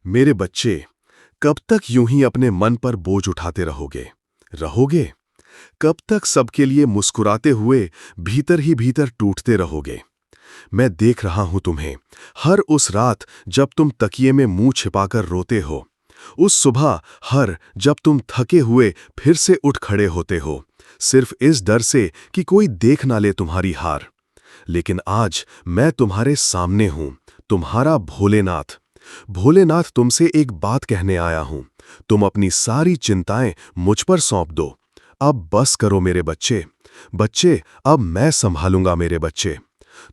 मेरे बच्चे, कब तक यूं ही अपने मन पर बोझ उठाते रहोगे? कब तक सबके लिए मुस्कुराते हुए भीतर ही भीतर टूटते रहोगे? मैं देख रहा हूं तुम्हें, हर उस रात जब तुम तकिए में मुंह छिपाकर रोते हो, उस सुबह हर जब तुम थके हुए फिर से उठ खड़े होते हो, सिर्फ इस डर से कि कोई देख ना ले तुम्हारी हार। लेकिन आज मैं तुम्हारे सामने हूं, तुम्हारा भोलेनाथ। भोलेनाथ तुमसे एक बात कहने आया हूं, तुम अपनी सारी चिंताएं मुझ पर सौंप दो। अब बस करो मेरे बच्चे, अब मैं संभालूंगा मेरे बच्चे।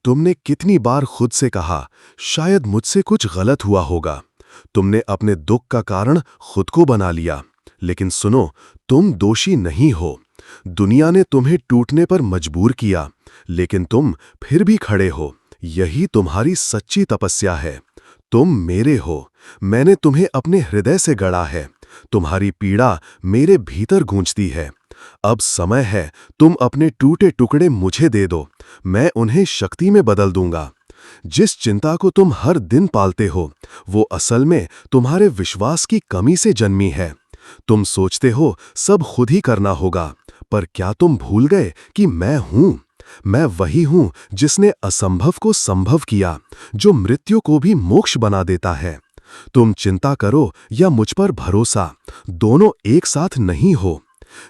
तुमने कितनी बार खुद से कहा, शायद मुझसे कुछ गलत हुआ होगा। तुमने अपने दुख का कारण खुद को बना लिया। लेकिन सुनो, तुम दोषी नहीं हो। दुनिया ने तुम्हें टूटने पर मजबूर किया, लेकिन तुम फिर भी खड़े हो। यही तुम्हारी सच्ची तपस्या है। तुम मेरे हो, मैंने तुम्हें अपने हृदय से गढ़ा है। तुम्हारी पीड़ा मेरे भीतर गूंजती है। अब समय है, तुम अपने टूटे टुकड़े मुझे दे दो, मैं उन्हें शक्ति में बदल दूंगा। जिस चिंता को तुम हर दिन पालते हो, वो असल में तुम्हारे विश्वास की कमी से जन्मी है। तुम सोचते हो सब खुद ही करना होगा, पर क्या तुम भूल गए कि मैं हूं? मैं वही हूं जिसने असंभव को संभव किया, जो मृत्यु को भी मोक्ष बना देता है। तुम चिंता करो या मुझ पर भरोसा, दोनों एक साथ नहीं हो।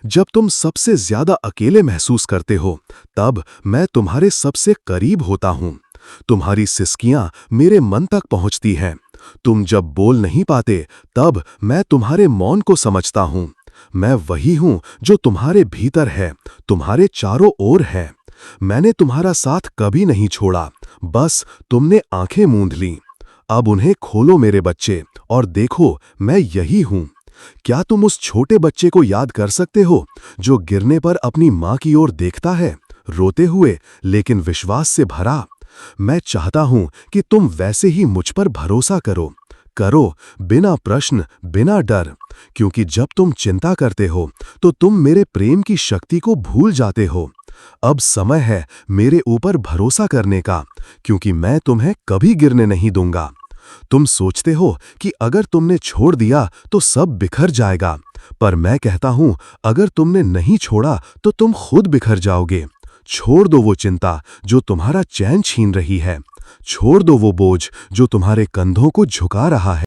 जब तुम सबसे ज्यादा अकेले महसूस करते हो, तब मैं तुम्हारे सबसे करीब होता हूं। तुम्हारी सिसकियां मेरे मन तक पहुंचती हैं। तुम जब बोल नहीं पाते, तब मैं तुम्हारे मौन को समझता हूं। मैं वही हूं जो तुम्हारे भीतर है, तुम्हारे चारों ओर है। मैंने तुम्हारा साथ कभी नहीं छोड़ा, बस तुमने आंखें मूंद लीं। अब उन्हें खोलो मेरे बच्चे, और देखो मैं यही हूं। क्या तुम उस छोटे बच्चे को याद कर सकते हो, जो गिरने पर अपनी मां की ओर देखता है, रोते हुए लेकिन विश्वास से भरा? मैं चाहता हूं कि तुम वैसे ही मुझ पर भरोसा करो, बिना प्रश्न, बिना डर। क्योंकि जब तुम चिंता करते हो, तो तुम मेरे प्रेम की शक्ति को भूल जाते हो। अब समय है मेरे ऊपर भरोसा करने का, क्योंकि मैं तुम्हें कभी गिरने नहीं दूंगा। तुम सोचते हो कि अगर तुमने छोड़ दिया तो सब बिखर जाएगा, पर मैं कहता हूं, अगर तुमने नहीं छोड़ा तो तुम खुद बिखर जाओगे। छोड़ दो वो चिंता जो तुम्हारा चैन छीन रही है। छोड़ दो वो बोझ जो तुम्हारे कंधों को झुका रहा है।